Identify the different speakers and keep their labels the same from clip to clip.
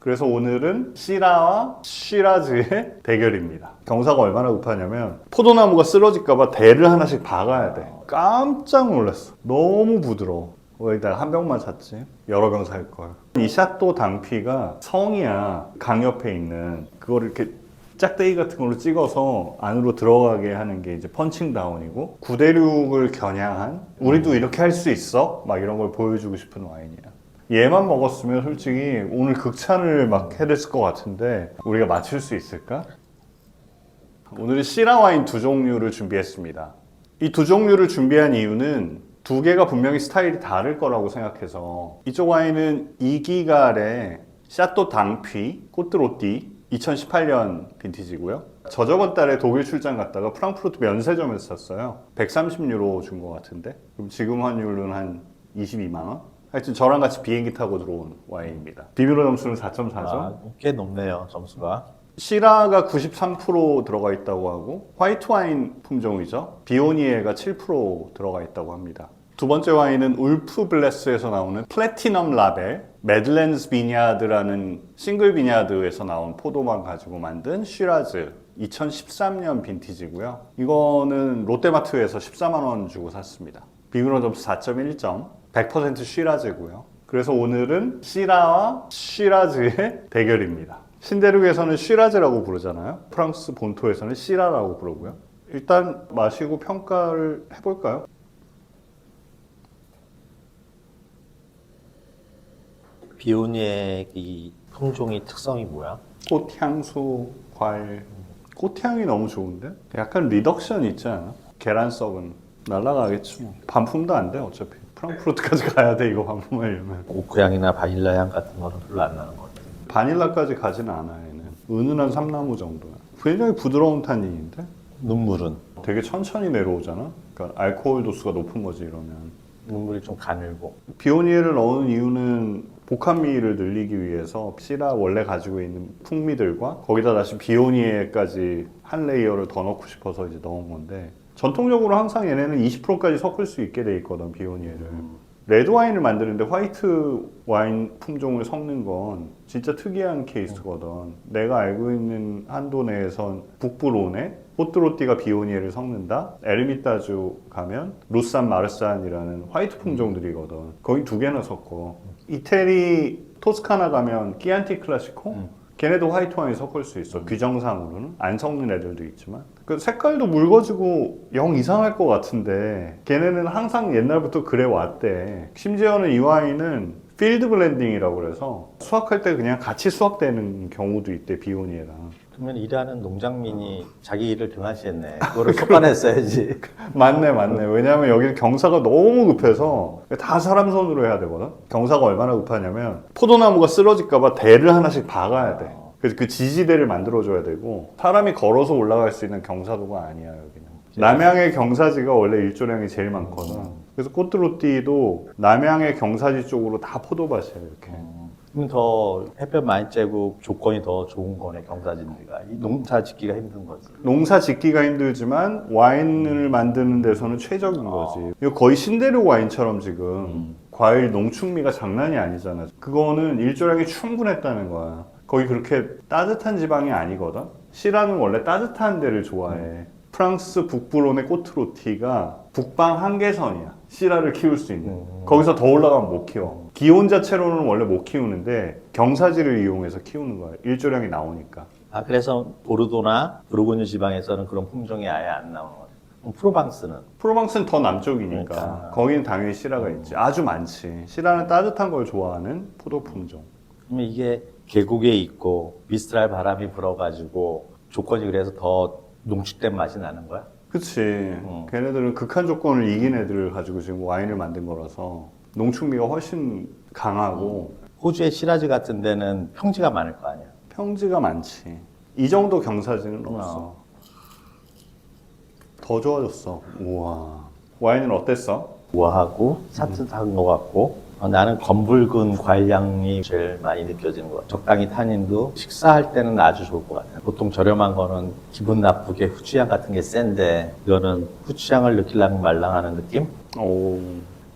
Speaker 1: 그래서 오늘은 시라와 쉬라즈의 대결입니다. 경사가 얼마나 급하냐면 포도나무가 쓰러질까봐 대를 하나씩 박아야 돼. 깜짝 놀랐어. 너무 부드러워. 거기다가 한 병만 샀지. 여러 병 살 걸. 이 샤또 당피가 성이야. 강 옆에 있는 그거를 이렇게 짝대기 같은 걸로 찍어서 안으로 들어가게 하는 게 이제 펀칭 다운이고 9대6을 겨냥한 우리도 이렇게 할 수 있어? 막 이런 걸 보여주고 싶은 와인이야. 얘만 먹었으면 솔직히 오늘 극찬을 막 해댔을 것 같은데 우리가 맞출 수 있을까? 오늘은 시라 와인 두 종류를 준비했습니다. 이 두 종류를 준비한 이유는 두 개가 분명히 스타일이 다를 거라고 생각해서 이쪽 와인은 이기갈의 샤또 당피 꼬트로띠 2018년 빈티지고요. 저저번 달에 독일 출장 갔다가 프랑크푸르트 면세점에서 샀어요. 130유로 준 것 같은데 그럼 지금 환율은 한 22만 원? 하여튼 저랑 같이 비행기 타고 들어온 와인입니다. 비밀로 점수는 4.4점.
Speaker 2: 꽤 높네요, 점수가.
Speaker 1: 시라가 93% 들어가 있다고 하고 화이트 와인 품종이죠. 비오니에가 7% 들어가 있다고 합니다. 두 번째 와인은 울프 블레스에서 나오는 플래티넘 라벨 매들랜스 비냐드라는 싱글 비냐드에서 나온 포도만 가지고 만든 쉬라즈 2013년 빈티지고요. 이거는 롯데마트에서 14만 원 주고 샀습니다. 비밀로 점수 4.1점, 100% 쉬라즈고요. 그래서 오늘은 시라와 쉬라즈의 대결입니다. 신대륙에서는 쉬라즈라고 부르잖아요. 프랑스 본토에서는 시라라고 부르고요. 일단 마시고 평가를 해볼까요?
Speaker 2: 비오니의 이 품종의 특성이 뭐야?
Speaker 1: 꽃향수, 과일. 꽃향이 너무 좋은데? 약간 리덕션 있지 않아? 계란 썩은. 날라가겠지 뭐. 반품도 안 돼 어차피. 프랑크푸르트까지 가야 돼 이거 반품하려면.
Speaker 2: 오크향이나 바닐라 향 같은 거는 별로 안 나는 것 같아요.
Speaker 1: 바닐라까지 가진 않아 얘는. 은은한 삼나무 정도야. 굉장히 부드러운 탄닌인데?
Speaker 2: 눈물은?
Speaker 1: 되게 천천히 내려오잖아? 그러니까 알코올 도수가 높은 거지 이러면.
Speaker 2: 눈물이 좀 가늘고.
Speaker 1: 비오니에를 넣은 이유는 복합미를 늘리기 위해서 시라 원래 가지고 있는 풍미들과 거기다 다시 비오니에까지 한 레이어를 더 넣고 싶어서 이제 넣은 건데 전통적으로 항상 얘네는 20%까지 섞을 수 있게 돼 있거든 비오니에를. 레드 와인을 만드는데 화이트 와인 품종을 섞는 건 진짜 특이한 케이스거든. 내가 알고 있는 한도 내에선 북부론에 포트로띠가 비오니에를 섞는다. 에르미타주 가면 루산 마르산이라는 화이트 품종들이거든. 거기 두 개나 섞어. 이태리 토스카나 가면 끼안티 클라시코? 걔네도 화이트 와인 섞을 수 있어. 규정상으로는 안 섞는 애들도 있지만 그 색깔도 묽어지고 영 이상할 것 같은데 걔네는 항상 옛날부터 그래 왔대. 심지어는 이 와인은 필드 블렌딩이라고 그래서 수확할 때 그냥 같이 수확되는 경우도 있대 비오니에랑.
Speaker 2: 그러면 일하는 농장민이 자기 일을 등한시했네. 그거를 쏟아냈어야지.
Speaker 1: 맞네. 왜냐하면 여기는 경사가 너무 급해서 다 사람 손으로 해야 되거든. 경사가 얼마나 급하냐면 포도나무가 쓰러질까봐 대를 하나씩 박아야 돼. 그래서 그 지지대를 만들어줘야 되고 사람이 걸어서 올라갈 수 있는 경사도가 아니야 여기는. 남양의 경사지가 원래 일조량이 제일 많거든. 그래서 꼬트로띠도 남양의 경사지 쪽으로 다 포도밭이야 이렇게.
Speaker 2: 그럼 더 햇볕 많이 쬐고 조건이 더 좋은 거네, 경사진들가. 이 농사 짓기가 힘든 거지.
Speaker 1: 농사 짓기가 힘들지만 와인을 만드는 데서는 최적인 거지. 이거 거의 신대륙 와인처럼 지금 과일 농축미가 장난이 아니잖아. 그거는 일조량이 충분했다는 거야. 거기 그렇게 따뜻한 지방이 아니거든. 시라는 원래 따뜻한 데를 좋아해. 프랑스 북부론의 꼬트로티가 북방 한계선이야. 시라를 키울 수 있는. 거기서 더 올라가면 못 키워. 기온 자체로는 원래 못 키우는데 경사지를 이용해서 키우는 거야. 일조량이 나오니까.
Speaker 2: 아, 그래서 보르도나 부르고뉴 지방에서는 그런 품종이 아예 안 나오는 거예요. 그럼 프로방스는?
Speaker 1: 프로방스는 더 남쪽이니까
Speaker 2: 그러니까.
Speaker 1: 거기는 당연히 시라가 있지. 아주 많지. 시라는 따뜻한 걸 좋아하는 포도 품종.
Speaker 2: 그러면 이게 계곡에 있고 미스트랄 바람이 불어가지고 조건이 그래서 더 농축된 맛이 나는 거야?
Speaker 1: 그치. 걔네들은 극한 조건을 이긴 애들을 가지고 지금 와인을 만든 거라서 농축미가 훨씬 강하고
Speaker 2: 호주의 시라즈 같은 데는 평지가 많을 거 아니야?
Speaker 1: 평지가 많지. 이 정도 경사지는 없어. 더 좋아졌어. 우와. 와인은 어땠어?
Speaker 2: 우아하고 산뜻한 것 같고 나는 검붉은 과일향이 제일 많이 느껴지는 것 같아. 적당히 탄닌도 식사할 때는 아주 좋을 것 같아. 보통 저렴한 거는 기분 나쁘게 후추향 같은 게 센데 이거는 후추향을 느끼려면 말랑하는 느낌?
Speaker 1: 오.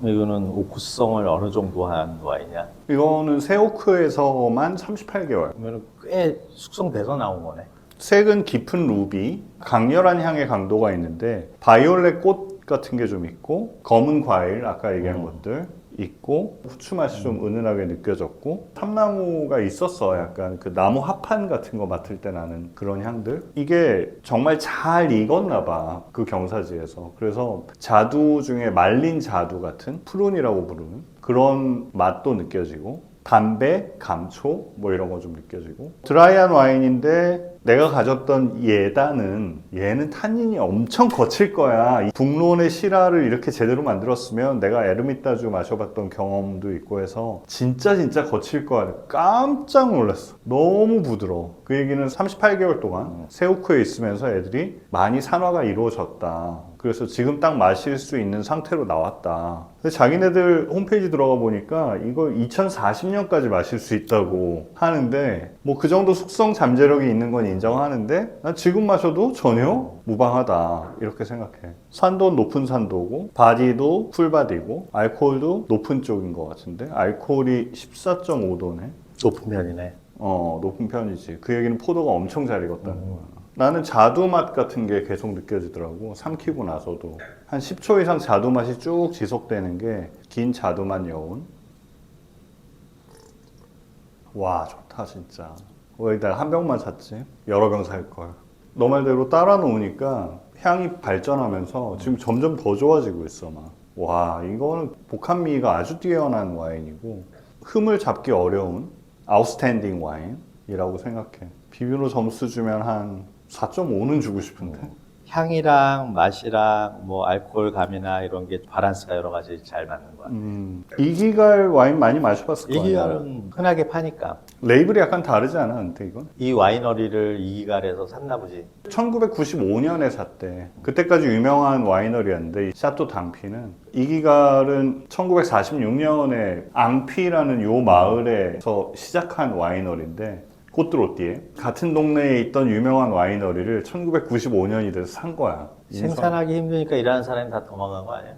Speaker 2: 이거는 오크성을 어느 정도 한 와인이야?
Speaker 1: 이거는 새오크에서만 38개월.
Speaker 2: 그러면 꽤 숙성돼서 나온 거네.
Speaker 1: 색은 깊은 루비, 강렬한 향의 강도가 있는데 바이올렛 꽃 같은 게 좀 있고 검은 과일 아까 얘기한 것들 있고 후추 맛이 좀 은은하게 느껴졌고 참나무가 있었어. 약간 그 나무 합판 같은 거 맡을 때 나는 그런 향들. 이게 정말 잘 익었나 봐. 그 경사지에서. 그래서 자두 중에 말린 자두 같은 푸른이라고 부르는 그런 맛도 느껴지고 담배, 감초 뭐 이런 거 좀 느껴지고 드라이한 와인인데 내가 가졌던 얘는 타닌이 엄청 거칠 거야. 이 북론의 시라를 이렇게 제대로 만들었으면 내가 에르미따주 마셔봤던 경험도 있고 해서 진짜 거칠 거야. 깜짝 놀랐어. 너무 부드러워. 그 얘기는 38개월 동안 새우크에 있으면서 애들이 많이 산화가 이루어졌다. 그래서 지금 딱 마실 수 있는 상태로 나왔다. 근데 자기네들 홈페이지 들어가 보니까 이거 2040년까지 마실 수 있다고 하는데 뭐 그 정도 숙성 잠재력이 있는 건 인정하는데 난 지금 마셔도 전혀 무방하다 이렇게 생각해. 산도는 높은 산도고 바디도 쿨바디고 알코올도 높은 쪽인 것 같은데 알코올이 14.5도네.
Speaker 2: 높은 편이네.
Speaker 1: 높은 편이지. 그 얘기는 포도가 엄청 잘 익었다는 거야. 나는 자두 맛 같은 게 계속 느껴지더라고. 삼키고 나서도 한 10초 이상 자두 맛이 쭉 지속되는 게 긴 자두맛 여운. 와 좋다 진짜. 왜 내가 한 병만 샀지? 여러 병 살 걸. 너 말대로 따라 놓으니까 향이 발전하면서 지금 점점 더 좋아지고 있어 막. 와 이거는 복합미가 아주 뛰어난 와인이고 흠을 잡기 어려운 아웃스탠딩 와인이라고 생각해. 비비로 점수 주면 한 4.5는 주고 싶은데.
Speaker 2: 향이랑 맛이랑 뭐 알코올감이나 이런 게 밸런스가 여러 가지 잘 맞는 거야.
Speaker 1: 이기갈 와인 많이 마셔봤을 거야.
Speaker 2: 이기갈은 흔하게 파니까.
Speaker 1: 레이블이 약간 다르지 않아? 근데 이건?
Speaker 2: 이 와이너리를 이기갈에서 샀나 보지.
Speaker 1: 1995년에 샀대. 그때까지 유명한 와이너리였는데 이 샤또 당피는 이기갈은 1946년에 앙피라는 요 마을에서 시작한 와이너리인데 꼬뚜로띠에 같은 동네에 있던 유명한 와이너리를 1995년이 돼서 산 거야.
Speaker 2: 생산하기 힘드니까 일하는 사람이 다 도망간 거 아니야?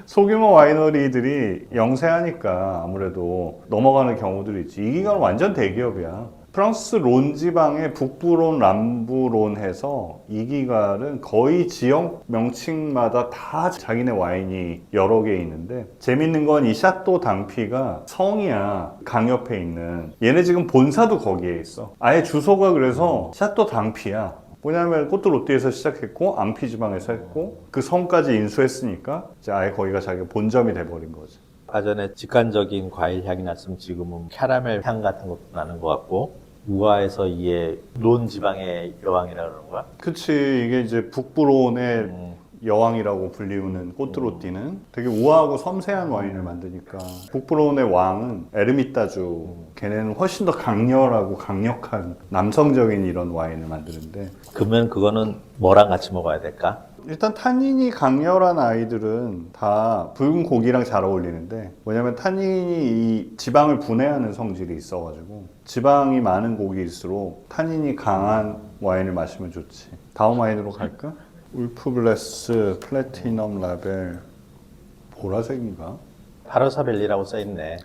Speaker 1: 소규모 와이너리들이 영세하니까 아무래도 넘어가는 경우들이 있지. 이기갈은 완전 대기업이야. 프랑스 론 지방의 북부론, 남부론 해서 이기갈은 거의 지역 명칭마다 다 자기네 와인이 여러 개 있는데 재밌는 건 이 샤또 당피가 성이야. 강 옆에 있는. 얘네 지금 본사도 거기에 있어. 아예 주소가 그래서 샤또 당피야. 뭐냐면 꼬뚜로띠에서 시작했고 앙피 지방에서 했고 그 성까지 인수했으니까 이제 아예 거기가 자기가 본점이 돼버린 거지.
Speaker 2: 아전에 직관적인 과일 향이 났으면 지금은 캐러멜 향 같은 것도 나는 것 같고 우아해서 이게 론 지방의 여왕이라 그러는 거야?
Speaker 1: 그치. 이게 이제 북부론의 여왕이라고 불리우는 꼬뚜로띠는 되게 우아하고 섬세한 와인을 만드니까 북부론의 왕은 에르미따주 걔네는 훨씬 더 강렬하고 강력한 남성적인 이런 와인을 만드는데
Speaker 2: 그러면 그거는 뭐랑 같이 먹어야 될까?
Speaker 1: 일단 타닌이 강렬한 아이들은 다 붉은 고기랑 잘 어울리는데 뭐냐면 타닌이 이 지방을 분해하는 성질이 있어가지고 지방이 많은 고기일수록 타닌이 강한 와인을 마시면 좋지. 다음 와인으로 갈까? 울프블레스 플래티넘 라벨 보라색인가?
Speaker 2: 바로사벨리라고 써있네.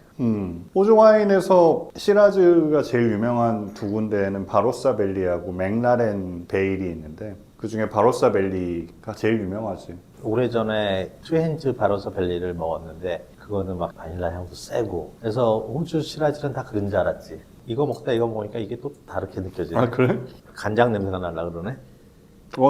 Speaker 1: 호주 와인에서 시라즈가 제일 유명한 두 군데는 바로사벨리하고 맥라렌 베일이 있는데 그 중에 바로사벨리가 제일 유명하지.
Speaker 2: 오래전에 트렌즈 바로사벨리를 먹었는데 그거는 막 바닐라 향도 세고 그래서 호주 시라즈는 다 그런 줄 알았지. 이거 먹다 이거 먹으니까 이게 또 다르게 느껴지네.
Speaker 1: 아 그래?
Speaker 2: 간장 냄새가 날라 그러네.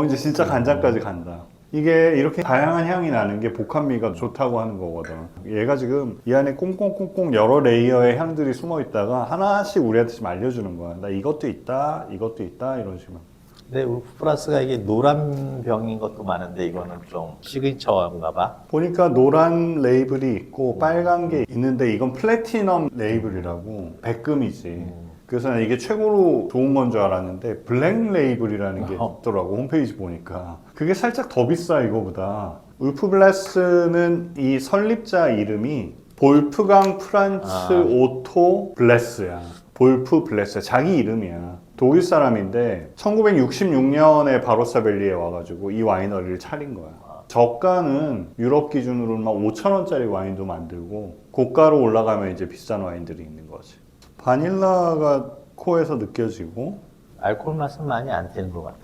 Speaker 1: 이제 진짜 간장까지 간다. 이게 이렇게 다양한 향이 나는 게 복합미가 좋다고 하는 거거든. 얘가 지금 이 안에 꽁꽁꽁꽁 여러 레이어의 향들이 숨어 있다가 하나씩 우리한테 지금 알려주는 거야. 나 이것도 있다, 이것도 있다 이런 식으로.
Speaker 2: 근데 울프 플러스가 이게 노란 병인 것도 많은데 이거는 좀 시그니처인가 봐.
Speaker 1: 보니까 노란 레이블이 있고 빨간 게 있는데 이건 플래티넘 레이블이라고 백금이지. 그래서 난 이게 최고로 좋은 건 줄 알았는데 블랙 레이블이라는 게 있더라고 홈페이지 보니까. 그게 살짝 더 비싸 이거보다. 울프블레스는 이 설립자 이름이 볼프강 프란츠 오토 블레스야. 볼프 블레스 자기 이름이야. 독일 사람인데 1966년에 바로사벨리에 와가지고 이 와이너리를 차린 거야. 저가는 유럽 기준으로는 막 5,000원짜리 와인도 만들고 고가로 올라가면 이제 비싼 와인들이 있는 거지. 바닐라가 코에서 느껴지고
Speaker 2: 알코올 맛은 많이 안 튀는 것 같아.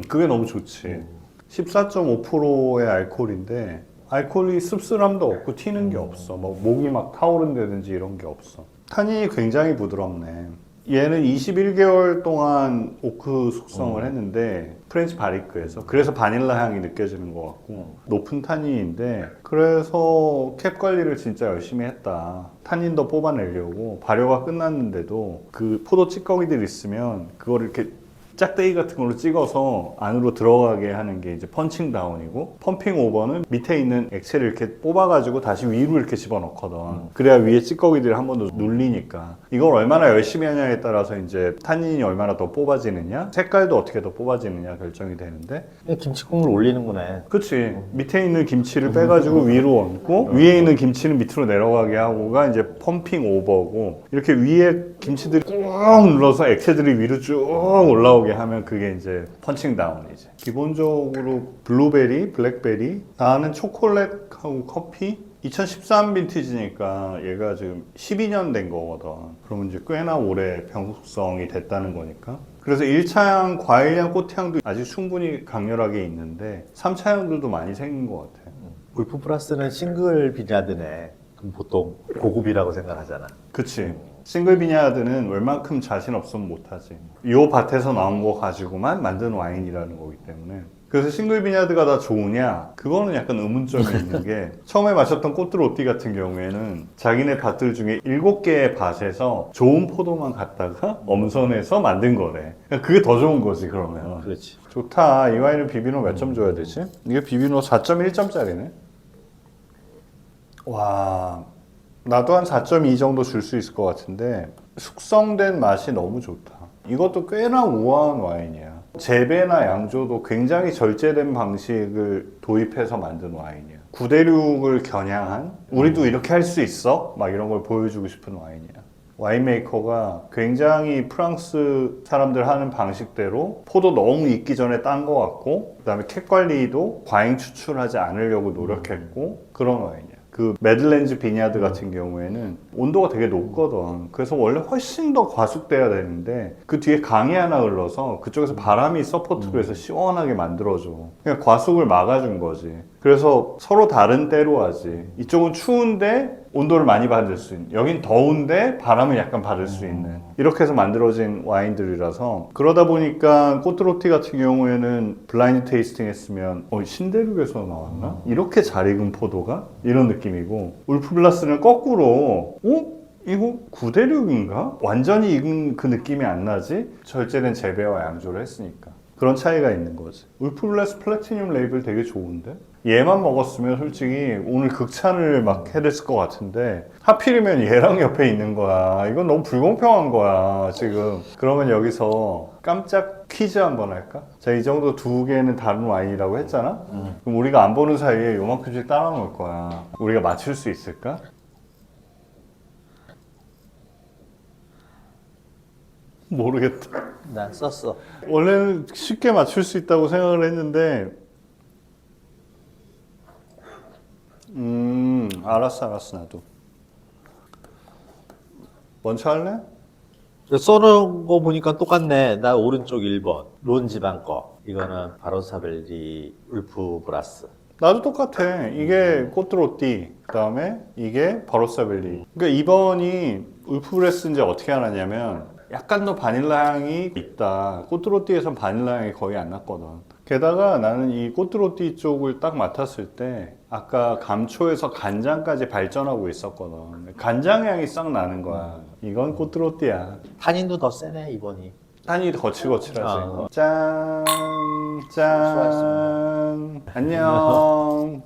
Speaker 1: 그게 너무 좋지. 14.5%의 알코올인데 알코올이 씁쓸함도 없고 튀는 게 없어. 뭐 목이 막 타오른다든지 이런 게 없어. 탄닌이 굉장히 부드럽네. 얘는 21개월 동안 오크 숙성을 했는데 프렌치 바리크에서 그래서 바닐라 향이 느껴지는 것 같고 높은 탄닌인데 그래서 캡 관리를 진짜 열심히 했다. 탄닌 더 뽑아내려고 발효가 끝났는데도 그 포도 찌꺼기들 있으면 그걸 이렇게 짝대기 같은 걸로 찍어서 안으로 들어가게 하는 게 이제 펀칭 다운이고 펌핑 오버는 밑에 있는 액체를 이렇게 뽑아가지고 다시 위로 이렇게 집어넣거든. 그래야 위에 찌꺼기들이 한 번 더 눌리니까 이걸 얼마나 열심히 하냐에 따라서 이제 탄닌이 얼마나 더 뽑아지느냐 색깔도 어떻게 더 뽑아지느냐 결정이 되는데
Speaker 2: 김치국물 올리는구나.
Speaker 1: 그치 밑에 있는 김치를 빼가지고 위로 얹고 위에 있는 김치는 밑으로 내려가게 하고가 이제 펌핑 오버고 이렇게 위에 김치들이 꾹 눌러서 액체들이 위로 쭉 올라오게 하면 그게 이제 펀칭 다운이지. 기본적으로 블루베리, 블랙베리, 나는 초콜릿하고 커피. 2013 빈티지니까 얘가 지금 12년 된 거거든. 그러면 이제 꽤나 오래 병속성이 됐다는 거니까. 그래서 1차향, 과일향, 꽃향도 아직 충분히 강렬하게 있는데 3차향들도 많이 생긴 것 같아.
Speaker 2: 울프 플러스는 싱글 비냐드네. 그럼 보통 고급이라고 생각하잖아.
Speaker 1: 그치. 싱글 비냐드는 웬만큼 자신 없으면 못하지. 이 밭에서 나온 거 가지고만 만든 와인이라는 거기 때문에. 그래서 싱글 비냐드가 다 좋으냐? 그거는 약간 의문점이 있는 게 처음에 마셨던 꼬트로띠 같은 경우에는 자기네 밭들 중에 7개의 밭에서 좋은 포도만 갖다가 엄선해서 만든 거래. 그러니까 그게 더 좋은 거지 그러면.
Speaker 2: 그렇지.
Speaker 1: 좋다. 이 와인은 비비노 몇 점 줘야 되지? 이게 비비노 4.1점짜리네. 와, 나도 한 4.2 정도 줄 수 있을 것 같은데 숙성된 맛이 너무 좋다. 이것도 꽤나 우아한 와인이야. 재배나 양조도 굉장히 절제된 방식을 도입해서 만든 와인이야. 9대륙을 겨냥한 우리도 이렇게 할 수 있어? 막 이런 걸 보여주고 싶은 와인이야. 와인메이커가 굉장히 프랑스 사람들 하는 방식대로 포도 너무 익기 전에 딴 것 같고 그다음에 캡 관리도 과잉 추출하지 않으려고 노력했고 그런 와인이야. 그 메들렌즈 비냐드 같은 경우에는 온도가 되게 높거든. 그래서 원래 훨씬 더 과숙돼야 되는데 그 뒤에 강이 하나 흘러서 그쪽에서 바람이 서포트로 해서 시원하게 만들어줘. 그냥 과숙을 막아준 거지. 그래서 서로 다른 때로 하지. 이쪽은 추운데 온도를 많이 받을 수 있는, 여긴 더운데 바람을 약간 받을 수 있는, 이렇게 해서 만들어진 와인들이라서 그러다 보니까 꼬트로티 같은 경우에는 블라인드 테이스팅 했으면 신대륙에서 나왔나? 이렇게 잘 익은 포도가? 이런 느낌이고 울프 블라스는 거꾸로 이거 9대륙인가? 완전히 익은 그 느낌이 안 나지? 절제된 재배와 양조를 했으니까 그런 차이가 있는 거지. 울프 블라스 플래티늄 레이블 되게 좋은데? 얘만 먹었으면 솔직히 오늘 극찬을 막 해댔을 것 같은데 하필이면 얘랑 옆에 있는 거야. 이건 너무 불공평한 거야 지금. 그러면 여기서 깜짝 퀴즈 한번 할까? 자, 이 정도 두 개는 다른 와인이라고 했잖아? 그럼 우리가 안 보는 사이에 요만큼씩 따라 놓을 거야. 우리가 맞출 수 있을까? 모르겠다.
Speaker 2: 난 썼어.
Speaker 1: 원래는 쉽게 맞출 수 있다고 생각을 했는데 알았어 나도. 먼저 할래?
Speaker 2: 써놓은 거 보니까 똑같네. 나 오른쪽 1번. 론 지방 거. 이거는 바로사벨리 울프 브라스.
Speaker 1: 나도 똑같아. 이게 꼬트로띠, 그 다음에 이게 바로사벨리. 그러니까 2번이 울프브레스인지 어떻게 알았냐면 약간 더 바닐라 향이 있다. 꼬트로띠에선 바닐라 향이 거의 안 났거든. 게다가 나는 이 꼬트로띠 쪽을 딱 맡았을 때 아까 감초에서 간장까지 발전하고 있었거든. 간장 향이 싹 나는 거야. 이건 꼬트로띠야.
Speaker 2: 탄닌도 더 세네, 이번이.
Speaker 1: 탄이 거칠거칠하지.
Speaker 2: 아.
Speaker 1: 짠, 짠. 안녕.